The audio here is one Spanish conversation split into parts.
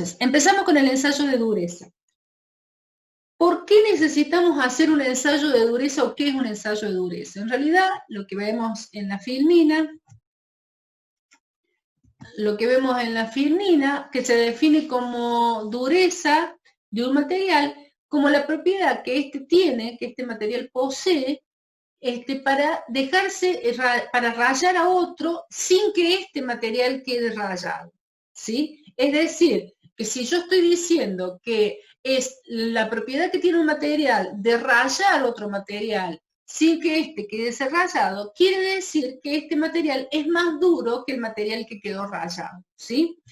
Entonces, empezamos con el ensayo de dureza. ¿Por qué necesitamos hacer un ensayo de dureza o qué es un ensayo de dureza? En realidad, lo que vemos en la filmina, que se define como dureza de un material, como la propiedad que éste tiene, que este material posee, para para rayar a otro sin que este material quede rayado, ¿sí? Es decir, que si yo estoy diciendo que es la propiedad que tiene un material de rayar otro material sin que este quede rayado, quiere decir que este material es más duro que el material que quedó rayado, ¿sí?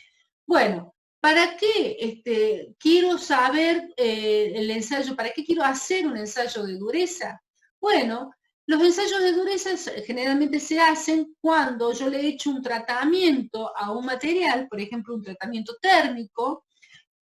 Bueno, ¿para qué quiero saber el ensayo? ¿Para qué quiero hacer un ensayo de dureza? Bueno, los ensayos de dureza generalmente se hacen cuando yo le he hecho un tratamiento a un material, por ejemplo, un tratamiento térmico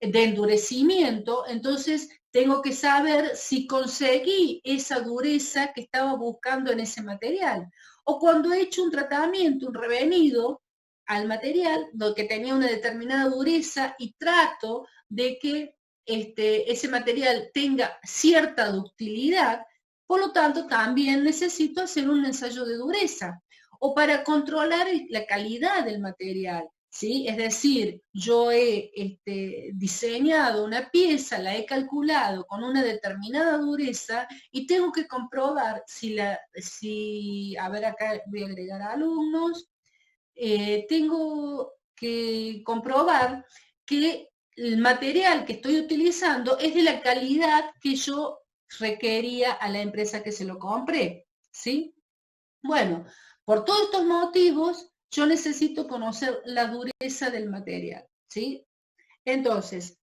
de endurecimiento, entonces tengo que saber si conseguí esa dureza que estaba buscando en ese material. O cuando he hecho un tratamiento, un revenido al material, que tenía una determinada dureza y trato de que ese material tenga cierta ductilidad, por lo tanto también necesito hacer un ensayo de dureza. O para controlar la calidad del material. ¿Sí? Es decir, yo he diseñado una pieza, la he calculado con una determinada dureza y tengo que comprobar a ver, acá voy a agregar a alumnos, tengo que comprobar que el material que estoy utilizando es de la calidad que yo requería a la empresa que se lo compré, ¿sí? Bueno, por todos estos motivos, yo necesito conocer la dureza del material, ¿sí? Entonces,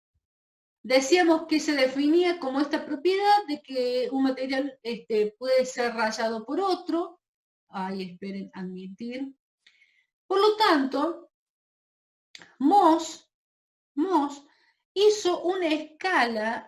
decíamos que se definía como esta propiedad de que un material puede ser rayado por otro. Ay, esperen, admitir. Por lo tanto, Mohs hizo una escala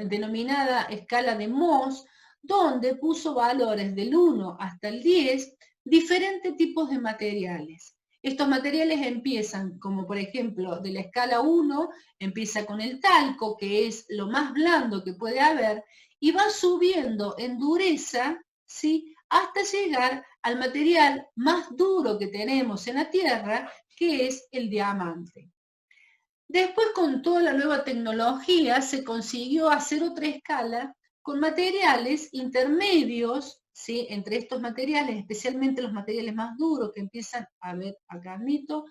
denominada escala de Mohs, donde puso valores del 1 hasta el 10, diferentes tipos de materiales. Estos materiales empiezan, como por ejemplo, de la escala 1, empieza con el talco, que es lo más blando que puede haber, y va subiendo en dureza, ¿sí?, hasta llegar al material más duro que tenemos en la Tierra, que es el diamante. Después, con toda la nueva tecnología, se consiguió hacer otra escala con materiales intermedios, ¿sí?, entre estos materiales, especialmente los materiales más duros que empiezan, a ver, acá admito,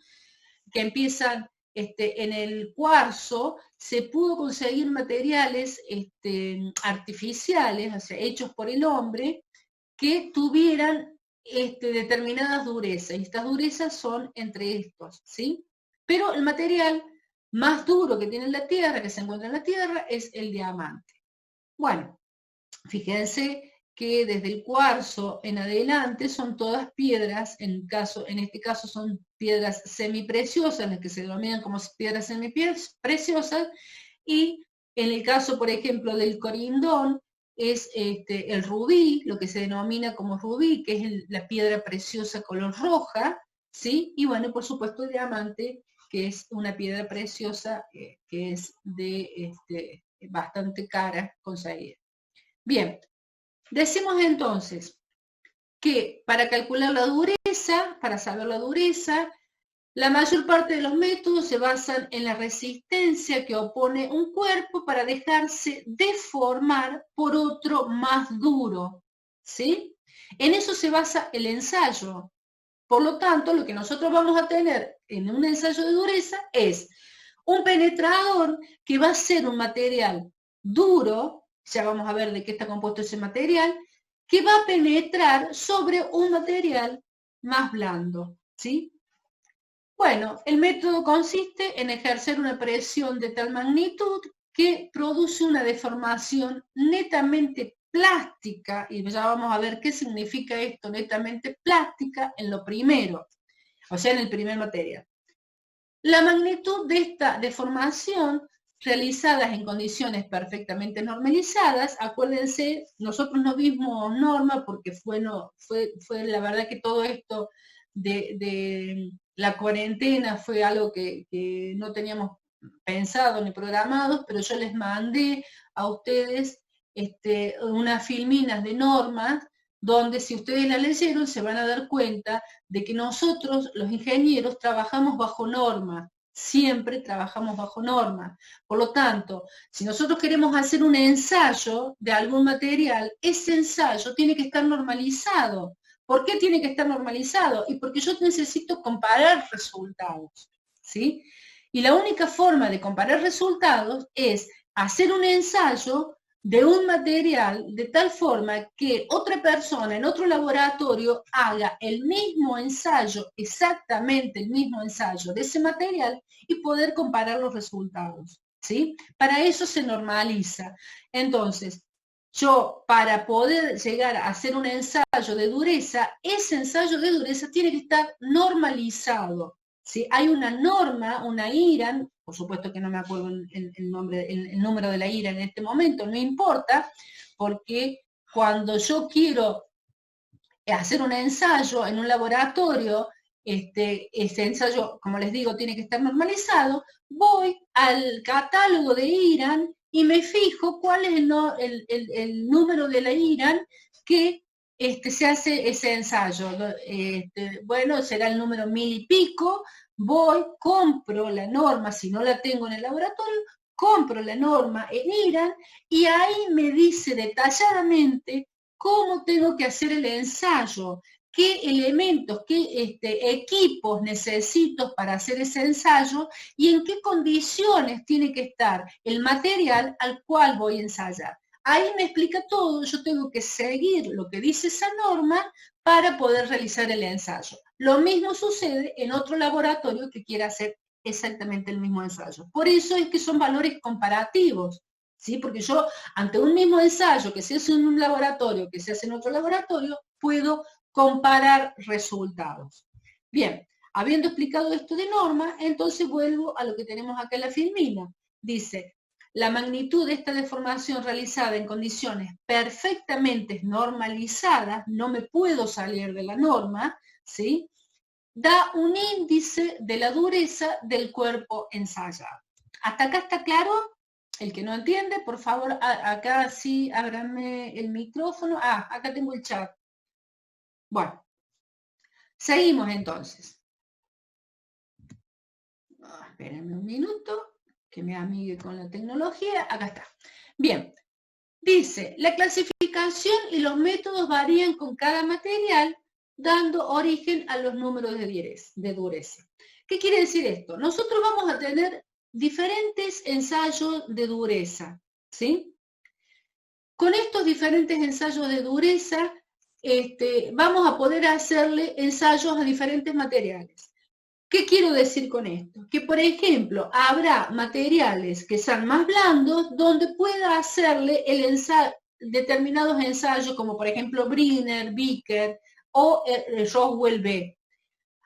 que empiezan en el cuarzo, se pudo conseguir materiales artificiales, o sea, hechos por el hombre, que tuvieran determinadas durezas, y estas durezas son entre estos, ¿sí? Pero el material más duro que tiene la Tierra, que se encuentra en la Tierra, es el diamante. Bueno, fíjense que desde el cuarzo en adelante son todas piedras, en este caso son piedras semipreciosas, las que se denominan como piedras semipreciosas, y en el caso, por ejemplo, del corindón, es el rubí, lo que se denomina como rubí, que es la piedra preciosa color roja, ¿sí? Y bueno, por supuesto el diamante, que es una piedra preciosa que es de bastante cara conseguir. Bien, decimos entonces que para calcular la dureza, para saber la dureza, la mayor parte de los métodos se basan en la resistencia que opone un cuerpo para dejarse deformar por otro más duro, ¿sí? En eso se basa el ensayo. Por lo tanto, lo que nosotros vamos a tener en un ensayo de dureza es un penetrador que va a ser un material duro, ya vamos a ver de qué está compuesto ese material, que va a penetrar sobre un material más blando, ¿sí? Bueno, el método consiste en ejercer una presión de tal magnitud que produce una deformación netamente plástica, y ya vamos a ver qué significa esto, netamente plástica, en lo primero, o sea, en el primer material. La magnitud de esta deformación, realizadas en condiciones perfectamente normalizadas, acuérdense, nosotros no vimos norma porque fue la verdad que todo esto de la cuarentena fue algo que no teníamos pensado ni programado, pero yo les mandé a ustedes unas filminas de normas donde si ustedes la leyeron se van a dar cuenta de que nosotros, los ingenieros, trabajamos bajo normas, siempre trabajamos bajo normas. Por lo tanto, si nosotros queremos hacer un ensayo de algún material, ese ensayo tiene que estar normalizado. ¿Por qué tiene que estar normalizado? Y porque yo necesito comparar resultados, ¿sí? Y la única forma de comparar resultados es hacer un ensayo de un material de tal forma que otra persona en otro laboratorio haga el mismo ensayo, exactamente el mismo ensayo de ese material y poder comparar los resultados, ¿sí? Para eso se normaliza. Entonces, yo para poder llegar a hacer un ensayo de dureza, ese ensayo de dureza tiene que estar normalizado. ¿Sí? Hay una norma, una IRAN, por supuesto que no me acuerdo el número de la IRAN en este momento, no importa, porque cuando yo quiero hacer un ensayo en un laboratorio, ese ensayo, como les digo, tiene que estar normalizado, voy al catálogo de IRAN y me fijo cuál es el número de la IRAN que se hace ese ensayo. Bueno, será el número 1000 y pico, voy, compro la norma, si no la tengo en el laboratorio, compro la norma en IRAN y ahí me dice detalladamente cómo tengo que hacer el ensayo, qué elementos, qué equipos necesito para hacer ese ensayo y en qué condiciones tiene que estar el material al cual voy a ensayar. Ahí me explica todo, yo tengo que seguir lo que dice esa norma para poder realizar el ensayo. Lo mismo sucede en otro laboratorio que quiera hacer exactamente el mismo ensayo. Por eso es que son valores comparativos, ¿sí? Porque yo, ante un mismo ensayo que se hace en un laboratorio, que se hace en otro laboratorio, puedo comparar resultados. Bien, habiendo explicado esto de norma, entonces vuelvo a lo que tenemos acá en la filmina. Dice, la magnitud de esta deformación realizada en condiciones perfectamente normalizadas, no me puedo salir de la norma, ¿sí? Da un índice de la dureza del cuerpo ensayado. ¿Hasta acá está claro? El que no entiende, por favor, acá sí, ábranme el micrófono. Acá tengo el chat. Bueno, seguimos entonces. Espérenme un minuto, que me amigue con la tecnología. Acá está. Bien, dice, la clasificación y los métodos varían con cada material, dando origen a los números de dureza. ¿Qué quiere decir esto? Nosotros vamos a tener diferentes ensayos de dureza, ¿sí? Con estos diferentes ensayos de dureza, vamos a poder hacerle ensayos a diferentes materiales. ¿Qué quiero decir con esto? Que, por ejemplo, habrá materiales que sean más blandos donde pueda hacerle determinados ensayos, como por ejemplo Brenner, Vickers o Roswell B.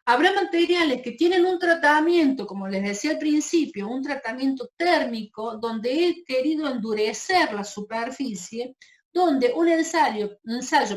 Habrá materiales que tienen un tratamiento, como les decía al principio, un tratamiento térmico, donde he querido endurecer la superficie, donde un ensayo,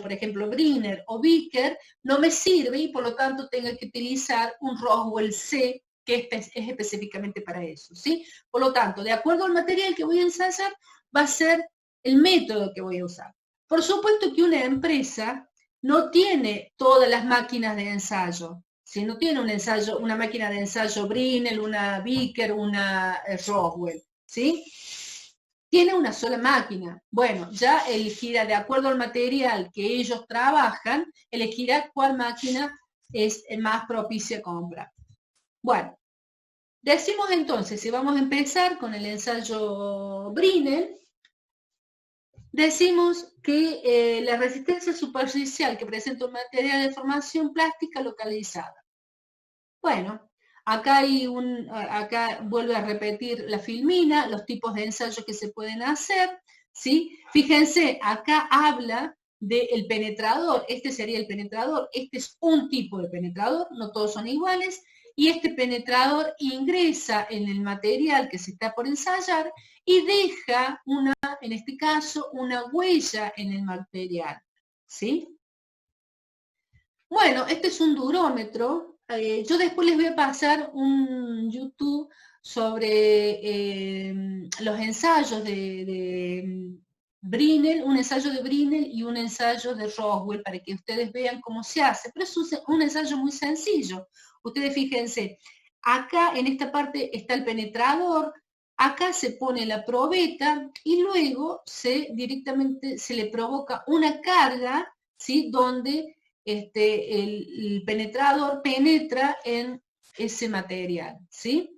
por ejemplo, Brenner o Vickers, no me sirve y por lo tanto tengo que utilizar un Roswell C, que es específicamente para eso, ¿sí? Por lo tanto, de acuerdo al material que voy a ensayar, va a ser el método que voy a usar. Por supuesto que una empresa no tiene todas las máquinas de ensayo, si no tiene un ensayo, una máquina de ensayo Brinell, una Vickers, una Roswell, ¿sí? Tiene una sola máquina. Bueno, ya elegirá, de acuerdo al material que ellos trabajan, elegirá cuál máquina es más propicia a comprar. Bueno, decimos entonces, si vamos a empezar con el ensayo Brinell, decimos que la resistencia superficial que presenta un material de formación plástica localizada. Bueno, acá vuelve a repetir la filmina, los tipos de ensayos que se pueden hacer, ¿sí? Fíjense, acá habla del penetrador, este sería el penetrador, este es un tipo de penetrador, no todos son iguales, y este penetrador ingresa en el material que se está por ensayar y deja en este caso, una huella en el material, ¿sí? Bueno, este es un durómetro, yo después les voy a pasar un YouTube sobre los ensayos de Brinell, un ensayo de Brinell y un ensayo de Roswell, para que ustedes vean cómo se hace. Pero es un ensayo muy sencillo. Ustedes fíjense, acá en esta parte está el penetrador, acá se pone la probeta y luego directamente se le provoca una carga, ¿sí? Donde el penetrador penetra en ese material, ¿sí?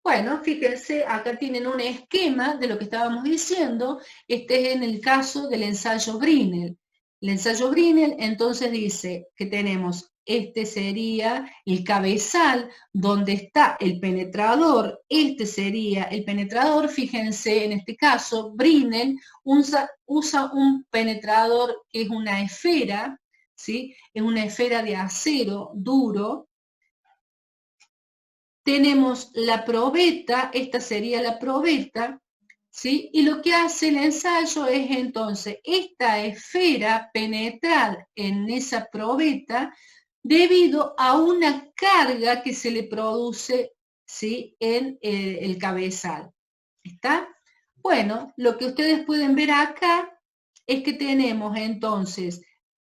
Bueno, fíjense, acá tienen un esquema de lo que estábamos diciendo. Este es en el caso del ensayo Brinell. El ensayo Brinell entonces dice que tenemos, este sería el cabezal donde está el penetrador, este sería el penetrador. Fíjense, en este caso, Brinell usa un penetrador que es una esfera, ¿sí? Es una esfera de acero duro. Tenemos la probeta, esta sería la probeta, ¿sí? Y lo que hace el ensayo es entonces esta esfera penetrar en esa probeta debido a una carga que se le produce, ¿sí? En el cabezal. ¿Está? Bueno, lo que ustedes pueden ver acá es que tenemos entonces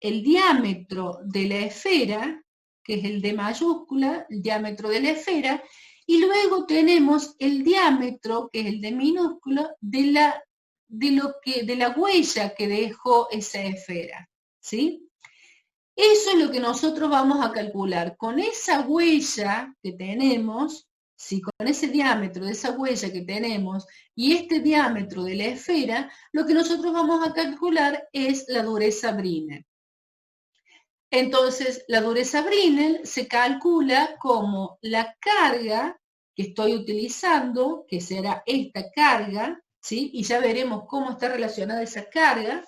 el diámetro de la esfera, que es el D mayúscula, el diámetro de la esfera, y luego tenemos el diámetro, que es el D minúscula, de la huella que dejó esa esfera, ¿sí? Eso es lo que nosotros vamos a calcular. Con esa huella que tenemos, ¿sí? Con ese diámetro de esa huella que tenemos y este diámetro de la esfera, lo que nosotros vamos a calcular es la dureza Brinell. Entonces, la dureza Brinell se calcula como la carga que estoy utilizando, que será esta carga, ¿sí? Y ya veremos cómo está relacionada esa carga,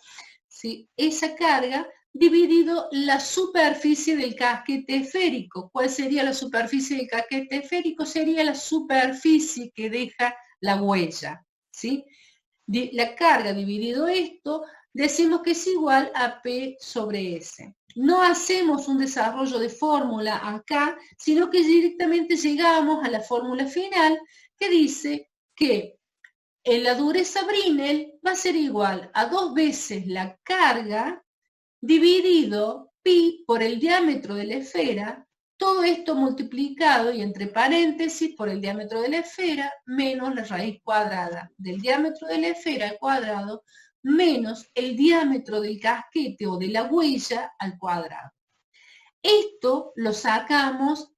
¿sí? Esa carga dividido la superficie del casquete esférico. ¿Cuál sería la superficie del casquete esférico? Sería la superficie que deja la huella, ¿sí? La carga dividido esto, decimos que es igual a P sobre S. No hacemos un desarrollo de fórmula acá, sino que directamente llegamos a la fórmula final que dice que en la dureza Brinell va a ser igual a 2 veces la carga dividido pi por el diámetro de la esfera, todo esto multiplicado y entre paréntesis por el diámetro de la esfera menos la raíz cuadrada del diámetro de la esfera al cuadrado menos el diámetro del casquete o de la huella al cuadrado. Esto lo sacamos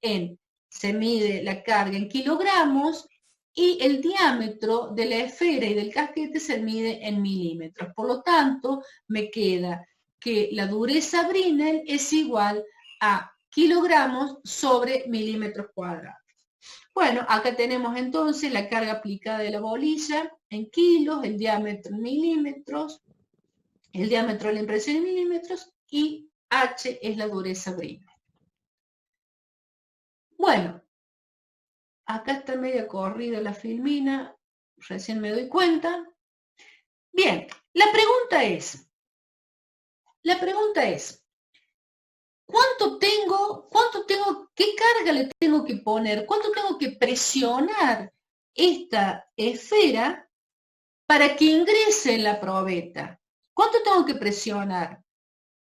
se mide la carga en kilogramos y el diámetro de la esfera y del casquete se mide en milímetros. Por lo tanto, me queda que la dureza Brinell es igual a kilogramos sobre milímetros cuadrados. Bueno, acá tenemos entonces la carga aplicada de la bolilla en kilos, el diámetro en milímetros, el diámetro de la impresión en milímetros y H es la dureza Brinell. Bueno, acá está media corrida la filmina, recién me doy cuenta. Bien, la pregunta es, qué carga le tengo que poner? ¿Cuánto tengo que presionar esta esfera para que ingrese en la probeta? ¿Cuánto tengo que presionar?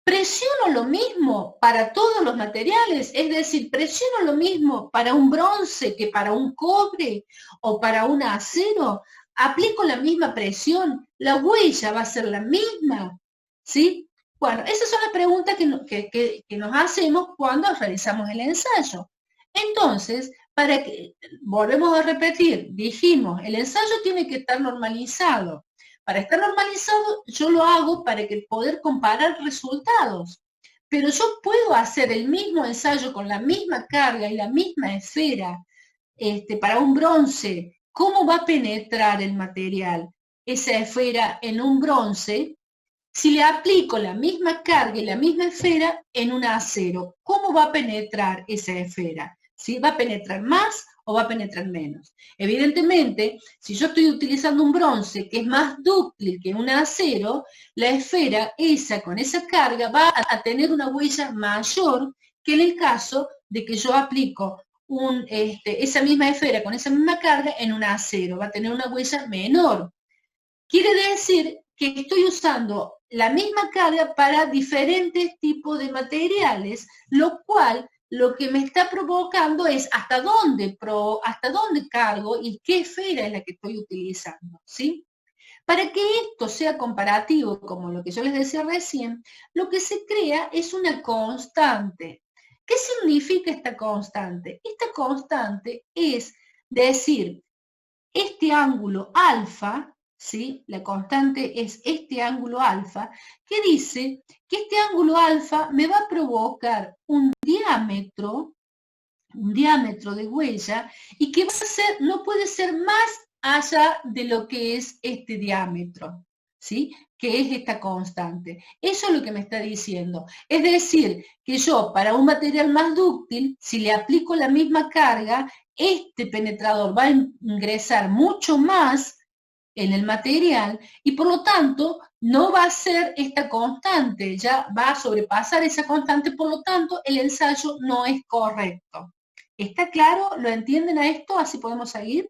¿Presiono lo mismo para todos los materiales? Es decir, ¿presiono lo mismo para un bronce que para un cobre o para un acero? ¿Aplico la misma presión? ¿La huella va a ser la misma? ¿Sí? Bueno, esas son las preguntas que nos hacemos cuando realizamos el ensayo. Entonces, volvemos a repetir, dijimos, el ensayo tiene que estar normalizado. Para estar normalizado, yo lo hago para poder comparar resultados. Pero yo puedo hacer el mismo ensayo con la misma carga y la misma esfera para un bronce. ¿Cómo va a penetrar el material, esa esfera, en un bronce? Si le aplico la misma carga y la misma esfera en un acero, ¿cómo va a penetrar esa esfera? ¿Sí? ¿Va a penetrar más o va a penetrar menos. Evidentemente, si yo estoy utilizando un bronce que es más dúctil que un acero, la esfera esa con esa carga va a tener una huella mayor que en el caso de que yo aplico esa misma esfera con esa misma carga en un acero, va a tener una huella menor. Quiere decir que estoy usando la misma carga para diferentes tipos de materiales, lo cual lo que me está provocando es hasta dónde cargo y qué esfera es la que estoy utilizando, ¿sí? Para que esto sea comparativo, como lo que yo les decía recién, lo que se crea es una constante. ¿Qué significa esta constante? Esta constante es decir, este ángulo alfa, ¿sí? La constante es este ángulo alfa, que dice que este ángulo alfa me va a provocar un diámetro de huella y que no puede ser más allá de lo que es este diámetro, ¿sí? Que es esta constante. Eso es lo que me está diciendo. Es decir, que yo para un material más dúctil, si le aplico la misma carga, este penetrador va a ingresar mucho más en el material y por lo tanto no va a ser esta constante, ya va a sobrepasar esa constante, por lo tanto el ensayo no es correcto. ¿Está claro? ¿Lo entienden a esto? Así podemos seguir.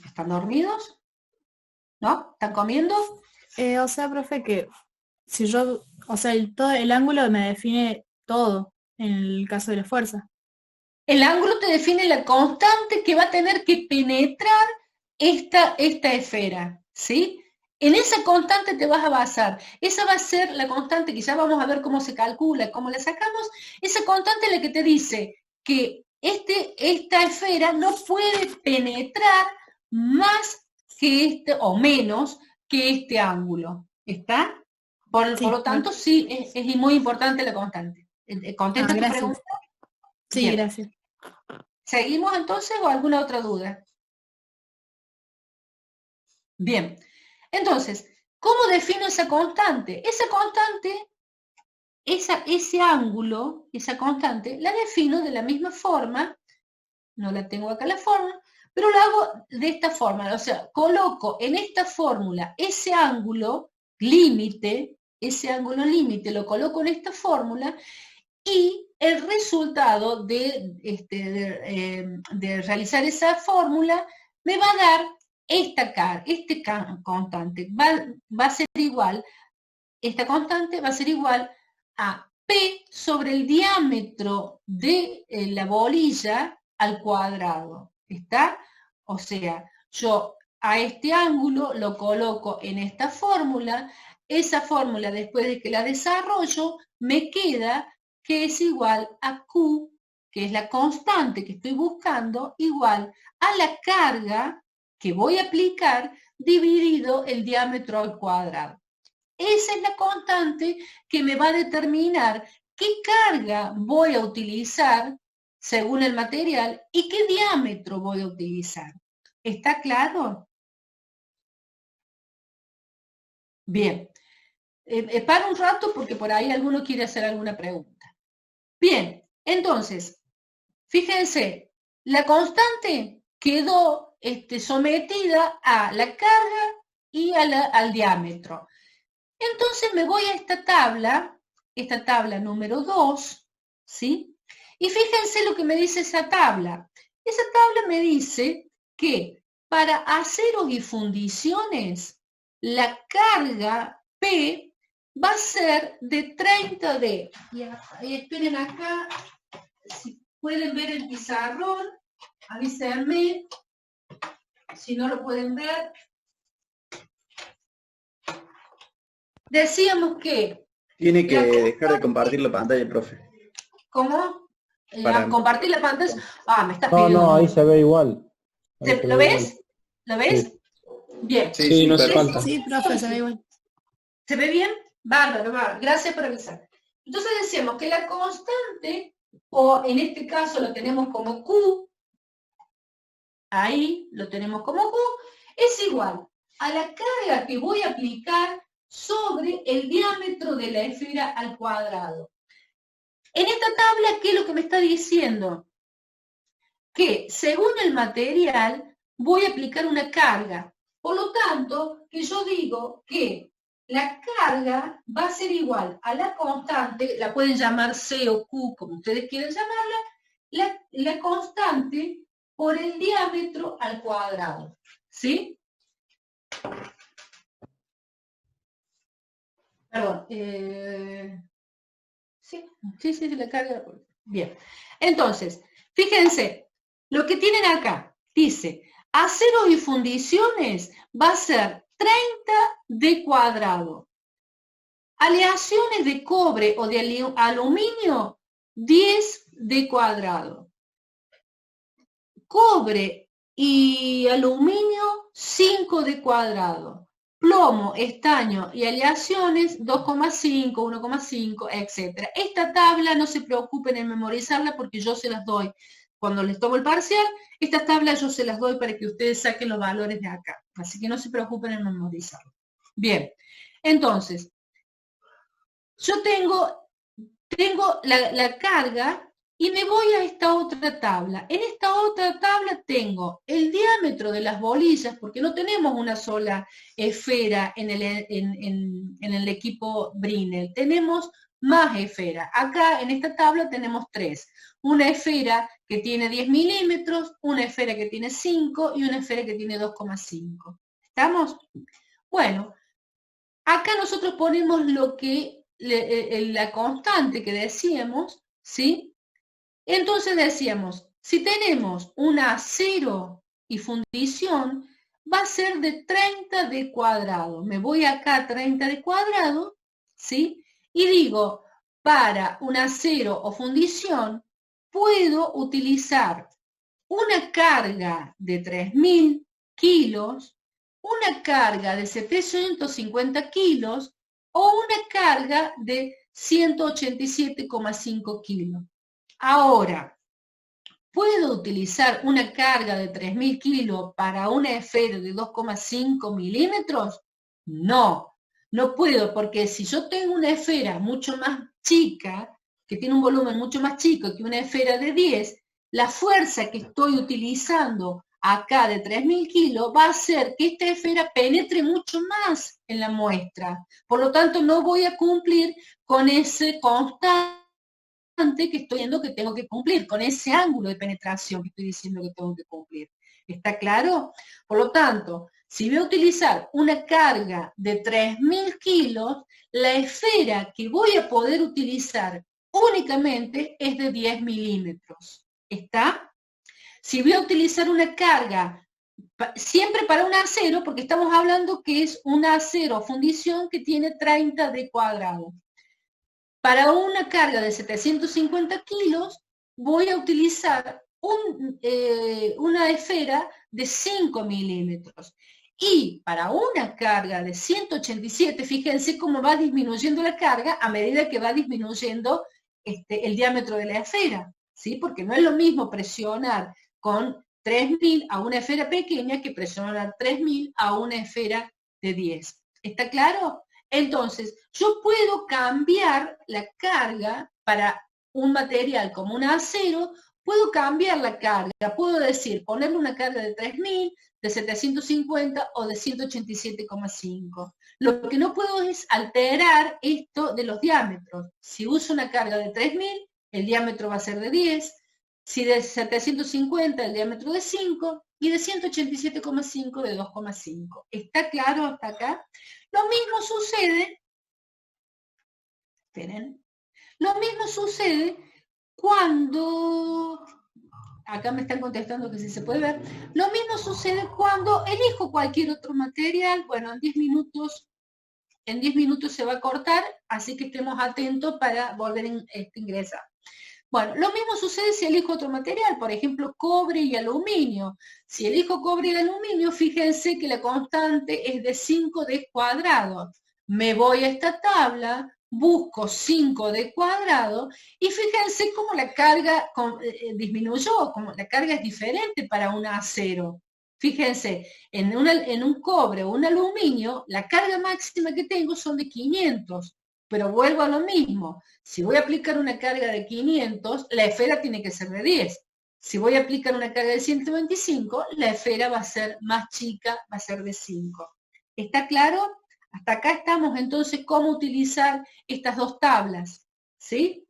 ¿Están dormidos? ¿No? ¿Están comiendo? O sea, profe, que si yo, o sea, todo el ángulo me define todo en el caso de la fuerza. El ángulo te define la constante que va a tener que penetrar esta esfera, ¿sí? En esa constante te vas a basar. Esa va a ser la constante, que ya vamos a ver cómo se calcula, cómo la sacamos. Esa constante es la que te dice que esta esfera no puede penetrar más que o menos que este ángulo. ¿Está? Por lo tanto, sí, es muy importante la constante. ¿Contesta tu pregunta? Sí, Bien. gracias. ¿Seguimos entonces o alguna otra duda? Bien. Entonces, ¿cómo defino esa constante? Esa constante, ese ángulo, esa constante, la defino de la misma forma, no la tengo acá la forma, pero lo hago de esta forma, o sea, coloco en esta fórmula ese ángulo límite, lo coloco en esta fórmula y el resultado de realizar esa fórmula me va a dar este constante. Va a ser igual, esta constante va a ser igual a P sobre el diámetro de la bolilla al cuadrado. ¿Está? O sea, yo a este ángulo lo coloco en esta fórmula. Esa fórmula, después de que la desarrollo, me queda que es igual a Q, que es la constante que estoy buscando, igual a la carga que voy a aplicar dividido el diámetro al cuadrado. Esa es la constante que me va a determinar qué carga voy a utilizar según el material y qué diámetro voy a utilizar. ¿Está claro? Bien. Para un rato porque por ahí alguno quiere hacer alguna pregunta. Bien, entonces, fíjense, la constante quedó sometida a la carga y al diámetro. Entonces me voy a esta tabla número 2, ¿sí? Y fíjense lo que me dice esa tabla. Esa tabla me dice que para aceros y fundiciones, la carga P va a ser de 30D. Y esperen acá, si pueden ver el pizarrón, avísenme. Si no lo pueden ver. Decíamos que... Tiene que dejar de compartir la pantalla, profe. ¿Cómo? Para... ¿Compartir la pantalla? Ah, me estás pidiendo... No, ahí se ve igual. ¿Lo ves? ¿Lo ves? Sí. Bien. Sí, no hace falta. Sí, profe, se ve igual. ¿Se ve bien? Bárbaro, bárbaro. Gracias por avisar. Entonces decíamos que la constante, o en este caso lo tenemos como Q, ahí lo tenemos como Q, es igual a la carga que voy a aplicar sobre el diámetro de la esfera al cuadrado. En esta tabla, ¿qué es lo que me está diciendo? Que según el material voy a aplicar una carga. Por lo tanto, que yo digo que la carga va a ser igual a la constante, la pueden llamar C o Q, como ustedes quieran llamarla, la constante por el diámetro al cuadrado. ¿Sí? Perdón. Sí, la carga. Bien. Entonces, fíjense, lo que tienen acá, dice, aceros y fundiciones va a ser 30 d cuadrado. Aleaciones de cobre o de aluminio, 10 d cuadrado. Cobre y aluminio, 5 d cuadrado. Plomo, estaño y aleaciones, 2,5, 1,5, etc. Esta tabla no se preocupen en memorizarla porque yo se las doy. Cuando les tomo el parcial, estas tablas yo se las doy para que ustedes saquen los valores de acá. Así que no se preocupen en memorizarlo. Bien, entonces, yo tengo la carga y me voy a esta otra tabla. En esta otra tabla tengo el diámetro de las bolillas, porque no tenemos una sola esfera en el equipo Brinell, tenemos más esferas. Acá en esta tabla tenemos 3. Una esfera que tiene 10 milímetros, una esfera que tiene 5 y una esfera que tiene 2,5. ¿Estamos? Bueno, acá nosotros ponemos lo que la constante que decíamos, ¿sí? Entonces decíamos, si tenemos un acero y fundición, va a ser de 30 d cuadrado. Me voy acá a 30 d cuadrado, ¿sí? Y digo, para un acero o fundición, puedo utilizar una carga de 3.000 kilos, una carga de 750 kilos o una carga de 187,5 kilos. Ahora, ¿puedo utilizar una carga de 3.000 kilos para una esfera de 2,5 milímetros? No, no puedo, porque si yo tengo una esfera mucho más chica, que tiene un volumen mucho más chico que una esfera de 10, la fuerza que estoy utilizando acá de 3.000 kilos va a hacer que esta esfera penetre mucho más en la muestra. Por lo tanto, no voy a cumplir con ese constante que estoy viendo que tengo que cumplir, con ese ángulo de penetración que estoy diciendo que tengo que cumplir. ¿Está claro? Por lo tanto, si voy a utilizar una carga de 3.000 kilos, la esfera que voy a poder utilizar únicamente es de 10 milímetros. ¿Está? Si voy a utilizar una carga, siempre para un acero, porque estamos hablando que es un acero fundición que tiene 30 d cuadrado. Para una carga de 750 kilos, voy a utilizar una esfera de 5 milímetros. Y para una carga de 187, fíjense cómo va disminuyendo la carga a medida que va disminuyendo el diámetro de la esfera, ¿sí? Porque no es lo mismo presionar con 3.000 a una esfera pequeña que presionar 3.000 a una esfera de 10. ¿Está claro? Entonces, yo puedo cambiar la carga para un material como un acero, puedo cambiar la carga, puedo decir, ponerle una carga de 3.000, de 750 o de 187,5. Lo que no puedo es alterar esto de los diámetros. Si uso una carga de 3.000, el diámetro va a ser de 10, si de 750 el diámetro de 5 y de 187,5 de 2,5. ¿Está claro hasta acá? Lo mismo sucede, esperen, lo mismo sucede cuando, acá me están contestando que si se puede ver, lo mismo sucede cuando elijo cualquier otro material, bueno, en 10 minutos se va a cortar, así que estemos atentos para volver a ingresar. Bueno, lo mismo sucede si elijo otro material, por ejemplo, cobre y aluminio. Si elijo cobre y aluminio, fíjense que la constante es de 5 d cuadrado. Me voy a esta tabla, busco 5 d cuadrado y fíjense cómo la carga disminuyó, como la carga es diferente para un acero. Fíjense, en un cobre o un aluminio, la carga máxima que tengo son de 500. Pero vuelvo a lo mismo. Si voy a aplicar una carga de 500, la esfera tiene que ser de 10. Si voy a aplicar una carga de 125, la esfera va a ser más chica, va a ser de 5. ¿Está claro? Hasta acá estamos entonces cómo utilizar estas dos tablas, ¿sí?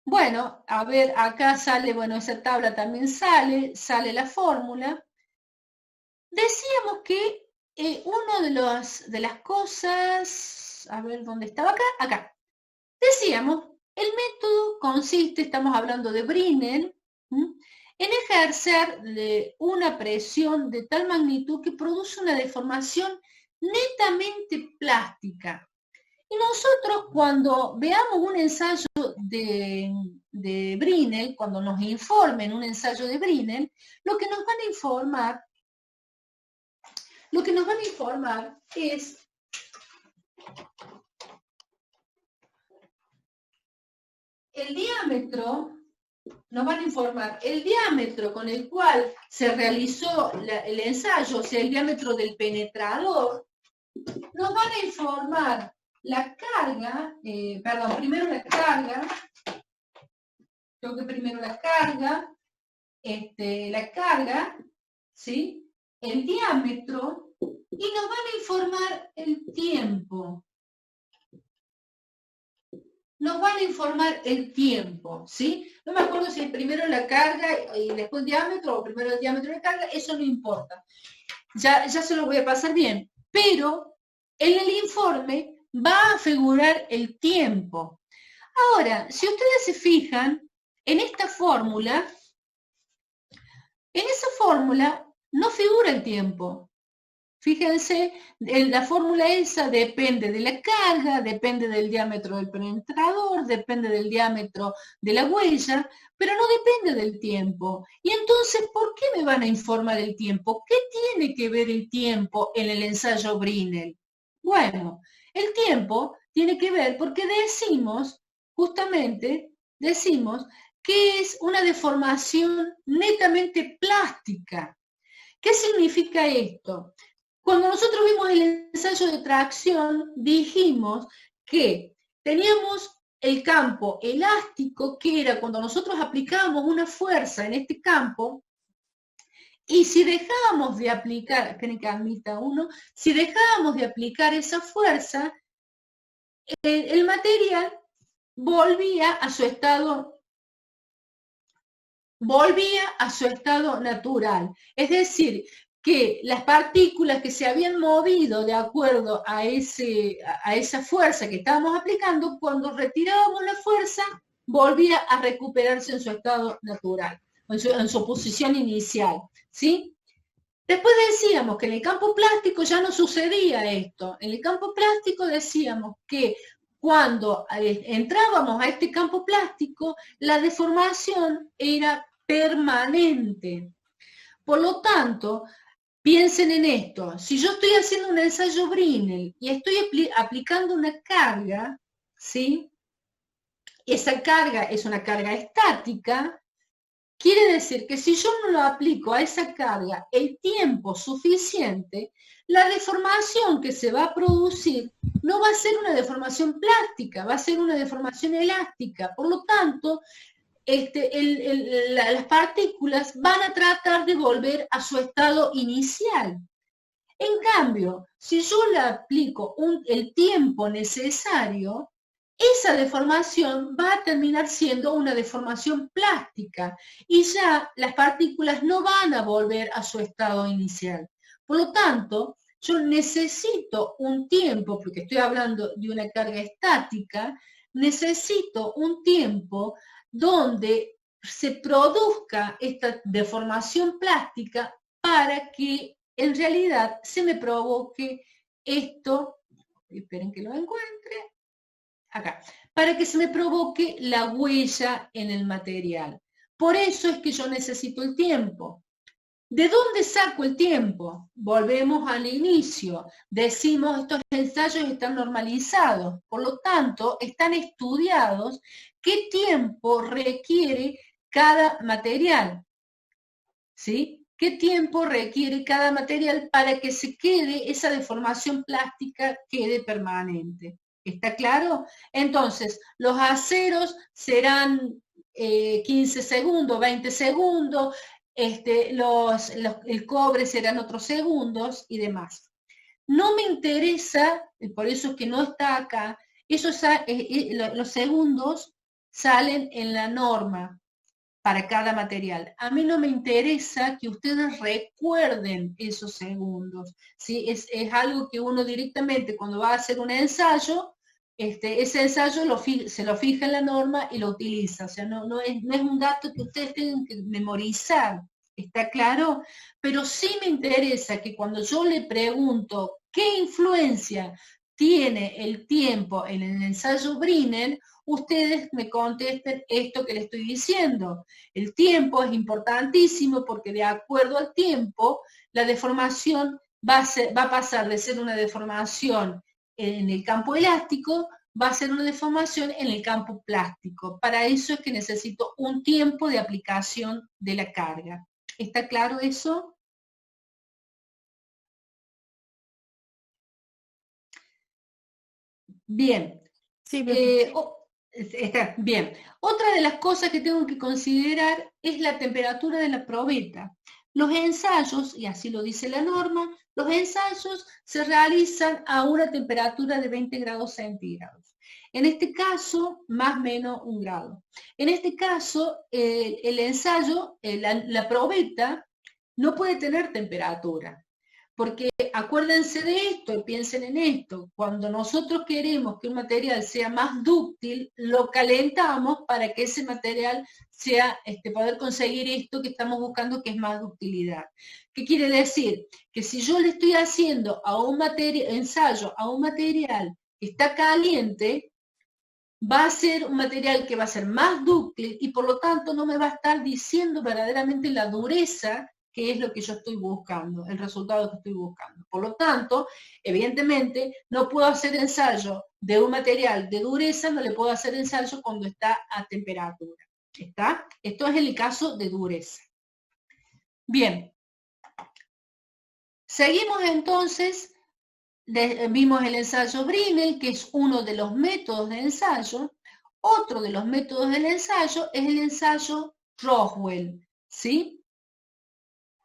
Bueno, a ver, acá sale, bueno, esa tabla también sale la fórmula. Decíamos que una de las cosas, a ver, ¿dónde estaba acá? Acá. Decíamos, el método consiste, estamos hablando de Brinell, en ejercer una presión de tal magnitud que produce una deformación netamente plástica. Y nosotros cuando veamos un ensayo de Brinell, cuando nos informen un ensayo de Brinell, lo que nos van a informar es el diámetro, nos van a informar el diámetro con el cual se realizó el ensayo, o sea, el diámetro del penetrador. Nos van a informar la carga, primero la carga, creo que primero la carga, ¿sí? El diámetro, y nos van a informar el tiempo. Nos van a informar el tiempo, ¿sí? No me acuerdo si es primero la carga y después el diámetro, o primero el diámetro y la carga, eso no importa. Ya se lo voy a pasar bien. Pero en el informe va a figurar el tiempo. Ahora, si ustedes se fijan en esta fórmula, en esa fórmula no figura el tiempo. Fíjense, la fórmula esa depende de la carga, depende del diámetro del penetrador, depende del diámetro de la huella, pero no depende del tiempo. Y entonces, ¿por qué me van a informar el tiempo? ¿Qué tiene que ver el tiempo en el ensayo Brinell? Bueno, el tiempo tiene que ver porque decimos que es una deformación netamente plástica. ¿Qué significa esto? Cuando nosotros vimos el ensayo de tracción, dijimos que teníamos el campo elástico, que era cuando nosotros aplicábamos una fuerza en este campo, y si dejábamos de aplicar, esperen que admita uno, si dejábamos de aplicar esa fuerza, el material volvía a su estado natural. Es decir, que las partículas que se habían movido de acuerdo a esa fuerza que estábamos aplicando, cuando retirábamos la fuerza, volvía a recuperarse en su estado natural, en su posición inicial, ¿sí? Después decíamos que en el campo plástico ya no sucedía esto. En el campo plástico decíamos que cuando entrábamos a este campo plástico, la deformación era permanente. Por lo tanto, piensen en esto, si yo estoy haciendo un ensayo Brinell y estoy aplicando una carga, ¿sí? Esa carga es una carga estática, quiere decir que si yo no lo aplico a esa carga el tiempo suficiente, la deformación que se va a producir no va a ser una deformación plástica, va a ser una deformación elástica. Por lo tanto, las partículas van a tratar de volver a su estado inicial. En cambio, si yo le aplico el tiempo necesario, esa deformación va a terminar siendo una deformación plástica y ya las partículas no van a volver a su estado inicial. Por lo tanto, yo necesito un tiempo, porque estoy hablando de una carga estática, necesito un tiempo donde se produzca esta deformación plástica para que en realidad se me provoque esto, esperen que lo encuentre, acá, para que se me provoque la huella en el material. Por eso es que yo necesito el tiempo. ¿De dónde saco el tiempo? Volvemos al inicio. Decimos, estos ensayos están normalizados, por lo tanto, están estudiados qué tiempo requiere cada material. ¿Sí? qué tiempo requiere cada material para que se quede, esa deformación plástica quede permanente. ¿Está claro? Entonces, los aceros serán 15 segundos, 20 segundos, el cobre serán otros segundos y demás. No me interesa, por eso es que no está acá, los segundos salen en la norma para cada material. A mí no me interesa que ustedes recuerden esos segundos, ¿sí? Es algo que uno directamente cuando va a hacer un ensayo, ese ensayo se lo fija en la norma y lo utiliza. O sea, no es un dato que ustedes tengan que memorizar, ¿está claro? Pero sí me interesa que cuando yo le pregunto qué influencia tiene el tiempo en el ensayo Brinell, ustedes me contesten esto que les estoy diciendo. El tiempo es importantísimo porque de acuerdo al tiempo, la deformación va a pasar de ser una deformación en el campo elástico, va a ser una deformación en el campo plástico. Para eso es que necesito un tiempo de aplicación de la carga. ¿Está claro eso? Bien. Sí, Está bien. Otra de las cosas que tengo que considerar es la temperatura de la probeta. Los ensayos, y así lo dice la norma, los ensayos se realizan a una temperatura de 20 grados centígrados. En este caso, más o menos 1 grado. En este caso, el ensayo, la probeta, no puede tener temperatura. Porque acuérdense de esto y piensen en esto. Cuando nosotros queremos que un material sea más dúctil, lo calentamos para que ese material sea, poder conseguir esto que estamos buscando, que es más ductilidad. ¿Qué quiere decir? Que si yo le estoy haciendo a un ensayo a un material que está caliente, va a ser un material que va a ser más dúctil y por lo tanto no me va a estar diciendo verdaderamente la dureza que es lo que yo estoy buscando, el resultado que estoy buscando. Por lo tanto, evidentemente, no puedo hacer ensayo de un material de dureza, no le puedo hacer ensayo cuando está a temperatura. ¿Está? Esto es el caso de dureza. Bien. Seguimos entonces, vimos el ensayo Brinell, que es uno de los métodos de ensayo. Otro de los métodos del ensayo es el ensayo Roswell, ¿sí?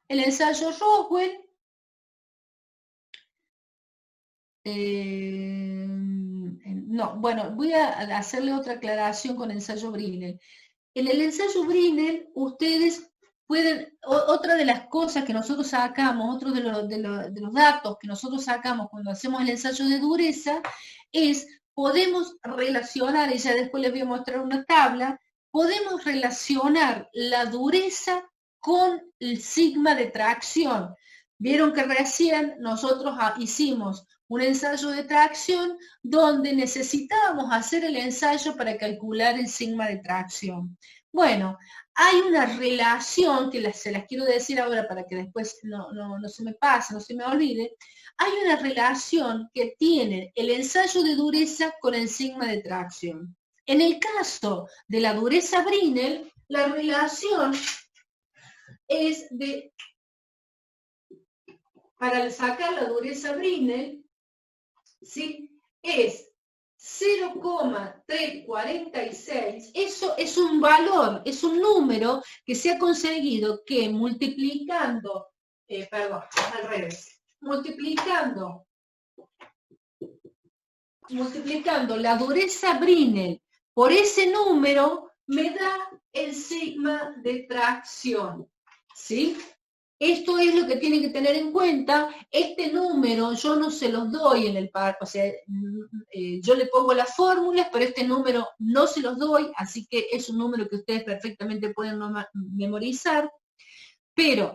El ensayo Roswell voy a hacerle otra aclaración con el ensayo Brinell. En el ensayo Brinell, ustedes pueden, otra de las cosas que nosotros sacamos, otro de los datos que nosotros sacamos cuando hacemos el ensayo de dureza, podemos relacionar, y ya después les voy a mostrar una tabla, podemos relacionar la dureza con el sigma de tracción. Vieron que recién nosotros hicimos un ensayo de tracción donde necesitábamos hacer el ensayo para calcular el sigma de tracción. Bueno, hay una relación que se las quiero decir ahora para que después no se me pase, no se me olvide. Hay una relación que tiene el ensayo de dureza con el sigma de tracción. En el caso de la dureza Brinell, la relación es para sacar la dureza Brinell, ¿sí? Es 0,346, eso es un valor, es un número que se ha conseguido que multiplicando, al revés, multiplicando la dureza Brinell por ese número me da el sigma de tracción, ¿sí? Esto es lo que tienen que tener en cuenta. Este número yo no se los doy en el par, o sea, yo le pongo las fórmulas, pero este número no se los doy, así que es un número que ustedes perfectamente pueden memorizar, pero